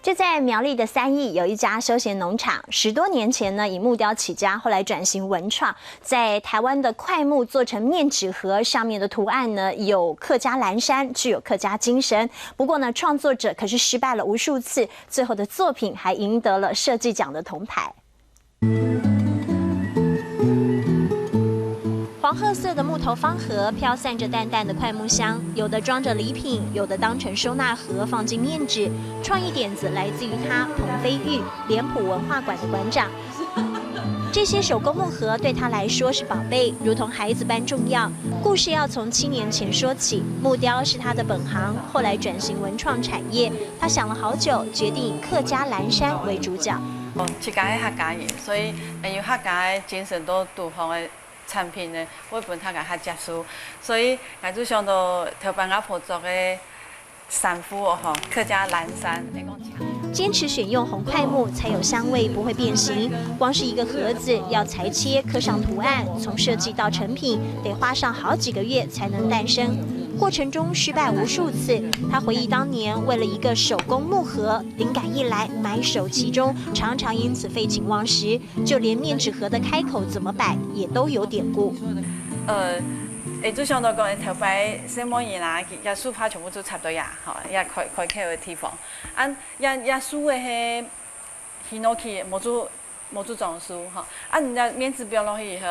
就在苗栗的3义有一家休闲农场，10多年前呢以木雕起家，后来转型文创，在台湾的快木做成面纸盒，上面的图案呢有客家蓝山，具有客家精神。不过呢，创作者可是失败了无数次，最后的作品还赢得了设计奖的铜牌。黄褐色的木头方盒飘散着淡淡的快木香，有的装着礼品，有的当成收纳盒放进面纸。创意点子来自于他彭飞玉，脸谱文化馆的馆长。这些手工木盒对他来说是宝贝，如同孩子般重要。故事要从7年前说起，木雕是他的本行，后来转型文创产业。他想了好久，决定以客家蓝山为主角。这家是客家人，所以用客家的精神都杜放的。产品呢，我本他较接受，所以我就想到头班阿婆做的伞布哦吼，客家蓝山。坚持选用红块木才有香味，不会变形。光是一个盒子要裁切、刻上图案，从设计到成品得花上好几个月才能诞生。过程中失败无数次，他回忆当年为了一个手工木盒，灵感一来埋首其中，常常因此废寝忘食，就连面纸盒的开口怎么摆也都有典故。就想到讲，头摆什么嘢啦，也书法全部都插到呀，吼，也开口的地方，也书的迄Hinoki 模组装书，吼，人家面纸标落去以后。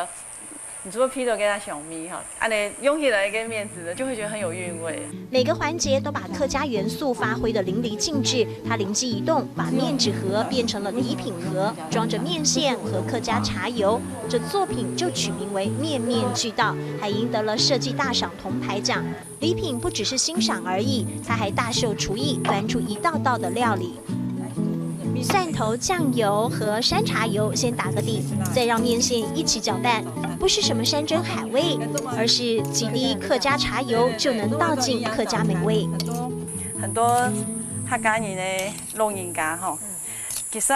你除了披头给它小米哈，你用起来一个面子的，就会觉得很有韵味。每个环节都把客家元素发挥得淋漓尽致。他灵机一动，把面纸盒变成了礼品盒，装着面线和客家茶油。这作品就取名为“面面俱到”，还赢得了设计大赏铜牌奖。礼品不只是欣赏而已，他还大秀厨艺，端出一道道的料理。蒜头、酱油和山茶油先打个底，再让面线一起搅拌。不是什么山珍海味，而是几滴客家茶油就能道尽客家美味。很多客家人的老人家吼，其实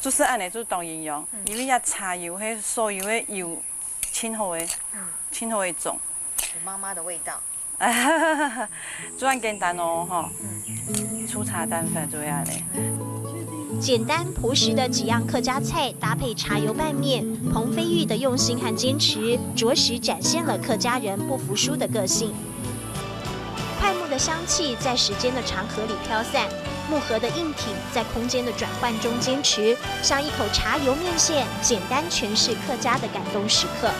就是做当营养，因为茶油迄所有的油清好的种，有妈妈的味道。做很简单哦吼，粗茶淡饭做下嘞。简单朴实的几样客家菜搭配茶油拌面，彭飞玉的用心和坚持，着实展现了客家人不服输的个性。快木的香气在时间的长河里飘散，木盒的硬挺在空间的转换中坚持，像一口茶油面线，简单诠释客家的感动时刻。